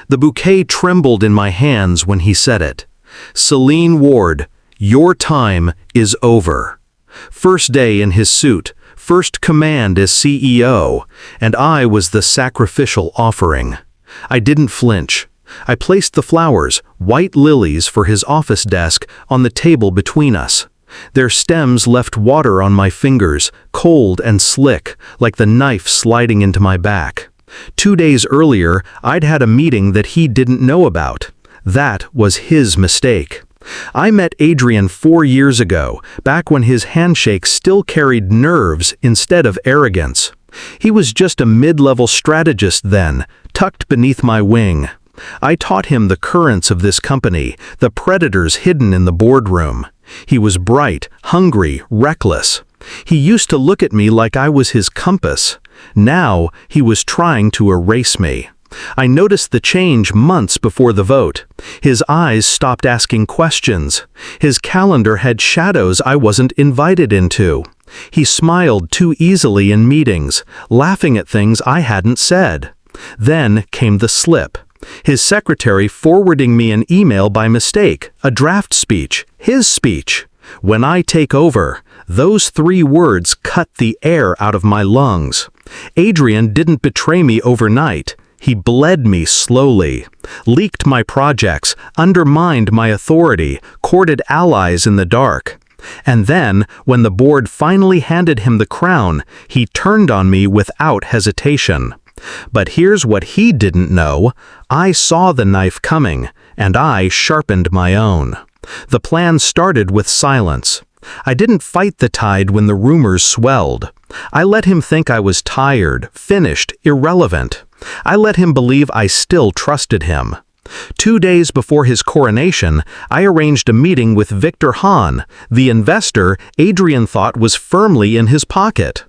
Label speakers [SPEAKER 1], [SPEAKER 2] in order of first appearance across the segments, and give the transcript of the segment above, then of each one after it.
[SPEAKER 1] The bouquet trembled in my hands when he said it. "Selene Ward, your time is over." First day in his suit, first command as CEO, and I was the sacrificial offering. I didn't flinch. I placed the flowers, white lilies for his office desk, on the table between us. Their stems left water on my fingers, cold and slick, like the knife sliding into my back. 2 days earlier, I'd had a meeting that he didn't know about. That was his mistake. I met Adrian 4 years ago, back when his handshake still carried nerves instead of arrogance. He was just a mid-level strategist then, tucked beneath my wing. I taught him the currents of this company, the predators hidden in the boardroom. He was bright, hungry, reckless. He used to look at me like I was his compass. Now, he was trying to erase me. I noticed the change months before the vote. His eyes stopped asking questions. His calendar had shadows I wasn't invited into. He smiled too easily in meetings, laughing at things I hadn't said. Then came the slip. His secretary forwarding me an email by mistake, a draft speech, his speech. When I take over, those 3 words cut the air out of my lungs. Adrian didn't betray me overnight. He bled me slowly, leaked my projects, undermined my authority, courted allies in the dark. And then, when the board finally handed him the crown, he turned on me without hesitation. But here's what he didn't know. I saw the knife coming, and I sharpened my own. The plan started with silence. I didn't fight the tide when the rumors swelled. I let him think I was tired, finished, irrelevant. I let him believe I still trusted him. 2 days before his coronation, I arranged a meeting with Victor Hahn, the investor Adrian thought was firmly in his pocket.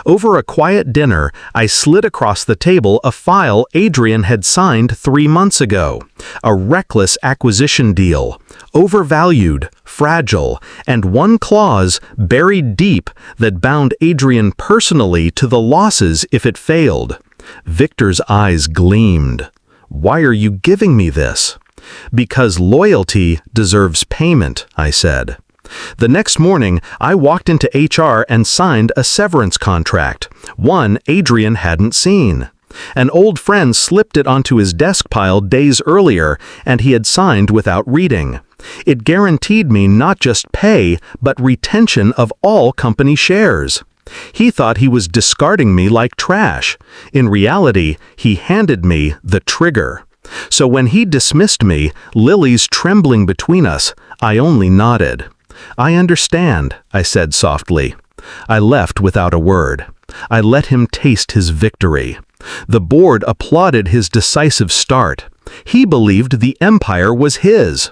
[SPEAKER 1] Over a quiet dinner, I slid across the table a file Adrian had signed 3 months ago. A reckless acquisition deal, overvalued, fragile, and one clause buried deep that bound Adrian personally to the losses if it failed. Victor's eyes gleamed. "Why are you giving me this?" "Because loyalty deserves payment," I said. The next morning, I walked into HR and signed a severance contract, one Adrian hadn't seen. An old friend slipped it onto his desk pile days earlier, and he had signed without reading. It guaranteed me not just pay, but retention of all company shares. He thought he was discarding me like trash. In reality, he handed me the trigger. So when he dismissed me, lilies trembling between us, I only nodded. "I understand," I said softly. I left without a word. I let him taste his victory. The board applauded his decisive start. He believed the empire was his.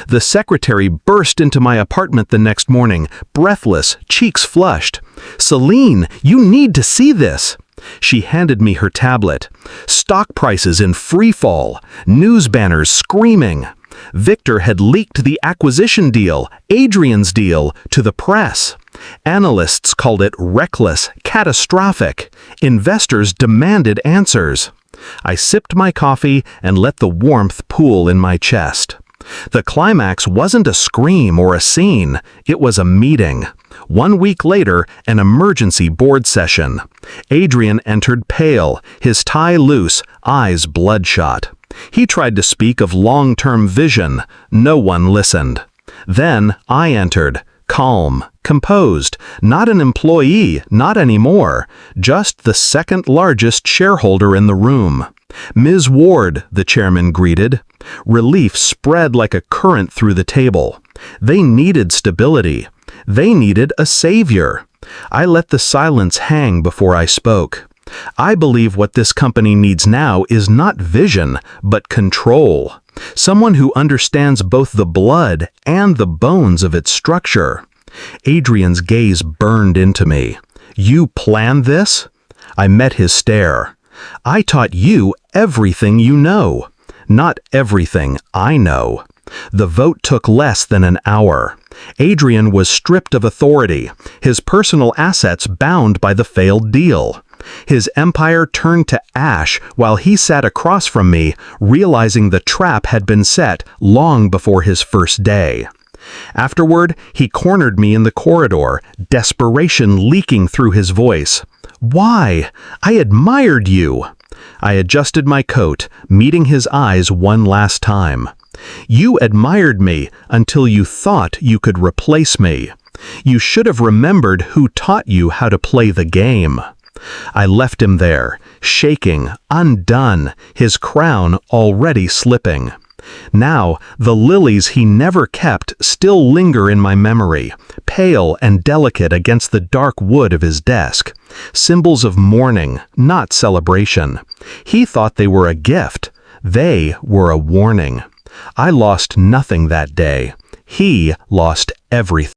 [SPEAKER 1] The secretary burst into my apartment the next morning, breathless, cheeks flushed. "Selene, you need to see this." She handed me her tablet. Stock prices in free fall, news banners screaming. Victor had leaked the acquisition deal, Adrian's deal, to the press. Analysts called it reckless, catastrophic. Investors demanded answers. I sipped my coffee and let the warmth pool in my chest. The climax wasn't a scream or a scene, it was a meeting. 1 week later, an emergency board session. Adrian entered pale, his tie loose, eyes bloodshot. He tried to speak of long-term vision. No one listened. Then I entered, calm, composed, not an employee, not anymore, just the second largest shareholder in the room. "Ms. Ward," the chairman greeted. Relief spread like a current through the table. They needed stability. They needed a savior. I let the silence hang before I spoke. I believe what this company needs now is not vision, but control. Someone who understands both the blood and the bones of its structure. Adrian's gaze burned into me. "You planned this?" I met his stare. "I taught you everything you know." "Not everything I know." The vote took less than an hour. Adrian was stripped of authority, his personal assets bound by the failed deal. His empire turned to ash while he sat across from me, realizing the trap had been set long before his first day. Afterward, he cornered me in the corridor, desperation leaking through his voice. "Why? I admired you." I adjusted my coat, meeting his eyes one last time. "You admired me until you thought you could replace me. You should have remembered who taught you how to play the game." I left him there, shaking, undone, his crown already slipping. Now, the lilies he never kept still linger in my memory, pale and delicate against the dark wood of his desk. Symbols of mourning, not celebration. He thought they were a gift. They were a warning. I lost nothing that day. He lost everything.